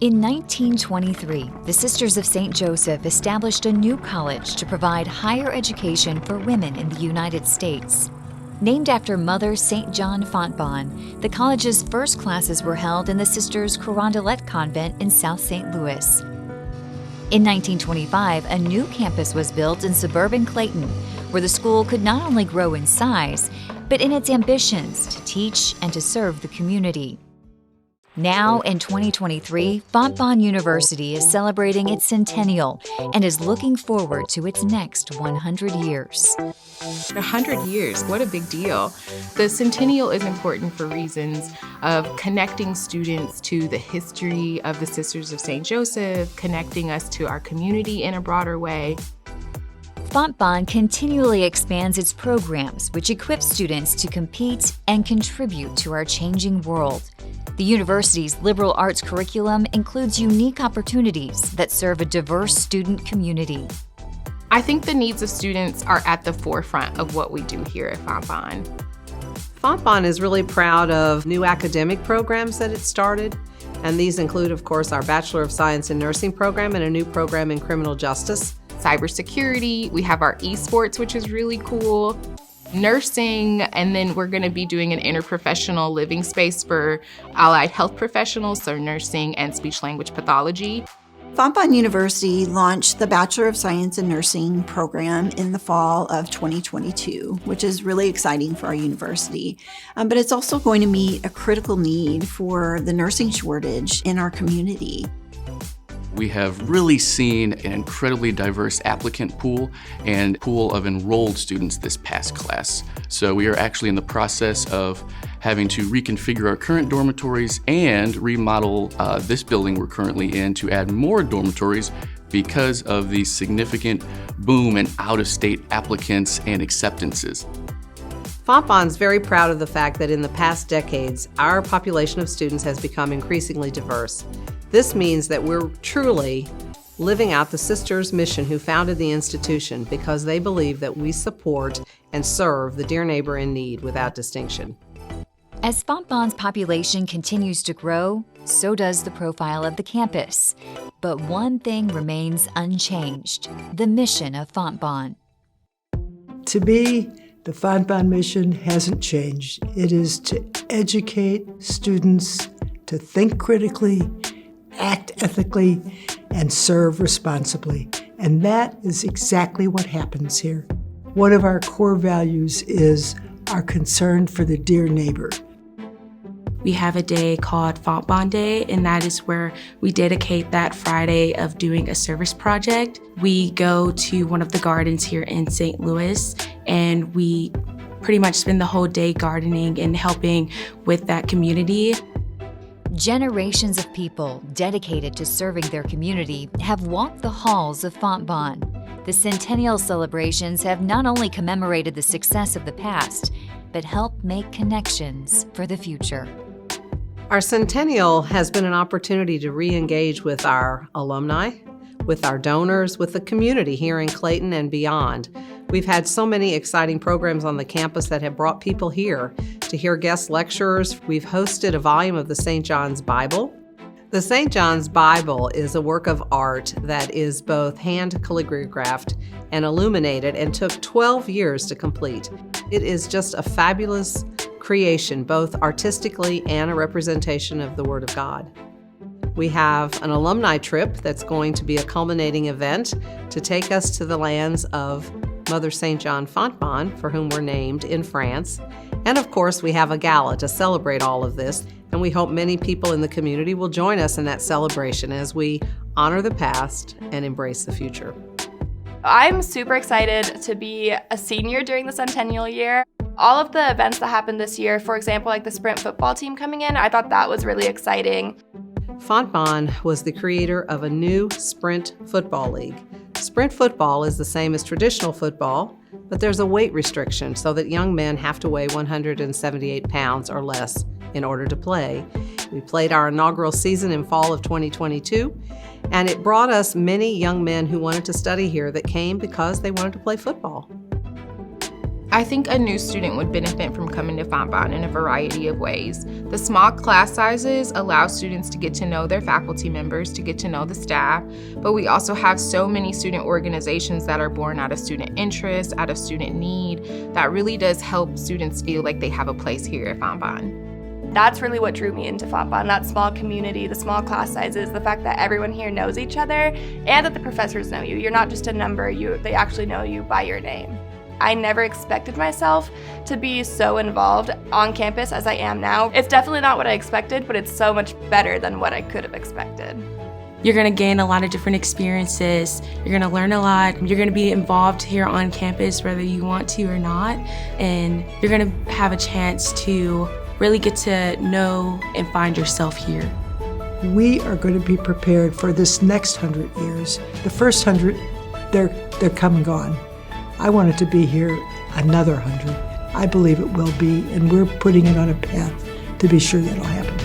In 1923, the Sisters of St. Joseph established a new college to provide higher education for women in the United States. Named after Mother St. John Fontbonne, the college's first classes were held in the Sisters' Carondelet Convent in South St. Louis. In 1925, a new campus was built in suburban Clayton, where the school could not only grow in size, but in its ambitions to teach and to serve the community. Now, in 2023, Fontbonne University is celebrating its centennial and is looking forward to its next 100 years. 100 years, what a big deal. The Centennial is important for reasons of connecting students to the history of the Sisters of St. Joseph, connecting us to our community in a broader way. Fontbonne continually expands its programs, which equip students to compete and contribute to our changing world. The university's liberal arts curriculum includes unique opportunities that serve a diverse student community. I think the needs of students are at the forefront of what we do here at Fontbonne. Fontbonne is really proud of new academic programs that it started, and these include, of course, our Bachelor of Science in Nursing program and a new program in criminal justice. Cybersecurity, we have our esports, which is really cool. Nursing, and then we're going to be doing an interprofessional living space for allied health professionals, so nursing and speech-language pathology. Fontbonne University launched the Bachelor of Science in Nursing program in the fall of 2022, which is really exciting for our university. But it's also going to meet a critical need for the nursing shortage in our community. We have really seen an incredibly diverse applicant pool and pool of enrolled students this past class. So we are actually in the process of having to reconfigure our current dormitories and remodel this building we're currently in to add more dormitories because of the significant boom in out-of-state applicants and acceptances. Fontbonne's very proud of the fact that in the past decades, our population of students has become increasingly diverse. This means that we're truly living out the Sisters' mission who founded the institution because they believe that we support and serve the dear neighbor in need without distinction. As Fontbonne's population continues to grow, so does the profile of the campus. But one thing remains unchanged: the mission of Fontbonne. To me, the Fontbonne mission hasn't changed. It is to educate students to think critically, act ethically, and serve responsibly. And that is exactly what happens here. One of our core values is our concern for the dear neighbor. We have a day called Fontbonne Day, and that is where we dedicate that Friday of doing a service project. We go to one of the gardens here in St. Louis, and we pretty much spend the whole day gardening and helping with that community. Generations of people dedicated to serving their community have walked the halls of Fontbonne. The Centennial celebrations have not only commemorated the success of the past, but helped make connections for the future. Our Centennial has been an opportunity to re-engage with our alumni, with our donors, with the community here in Clayton and beyond. We've had so many exciting programs on the campus that have brought people here to hear guest lecturers. We've hosted a volume of the St. John's Bible. The St. John's Bible is a work of art that is both hand calligraphed and illuminated and took 12 years to complete. It is just a fabulous creation, both artistically and a representation of the Word of God. We have an alumni trip that's going to be a culminating event to take us to the lands of Mother St. John Fontbonne, for whom we're named, in France. And of course, we have a gala to celebrate all of this, and we hope many people in the community will join us in that celebration as we honor the past and embrace the future. I'm super excited to be a senior during the Centennial year. All of the events that happened this year, for example, like the sprint football team coming in, I thought that was really exciting. Fontbonne was the creator of a new sprint football league. Sprint football is the same as traditional football, but there's a weight restriction so that young men have to weigh 178 pounds or less in order to play. We played our inaugural season in fall of 2022, and it brought us many young men who wanted to study here that came because they wanted to play football. I think a new student would benefit from coming to Fontbonne in a variety of ways. The small class sizes allow students to get to know their faculty members, to get to know the staff, but we also have so many student organizations that are born out of student interest, out of student need, that really does help students feel like they have a place here at Fontbonne. That's really what drew me into Fontbonne, that small community, the small class sizes, the fact that everyone here knows each other, and that the professors know you. You're not just a number, they actually know you by your name. I never expected myself to be so involved on campus as I am now. It's definitely not what I expected, but it's so much better than what I could have expected. You're gonna gain a lot of different experiences. You're gonna learn a lot. You're gonna be involved here on campus whether you want to or not. And you're gonna have a chance to really get to know and find yourself here. We are going to be prepared for this next 100 years. The first 100, they're come and gone. I want it to be here another 100. I believe it will be, and we're putting it on a path to be sure that'll happen.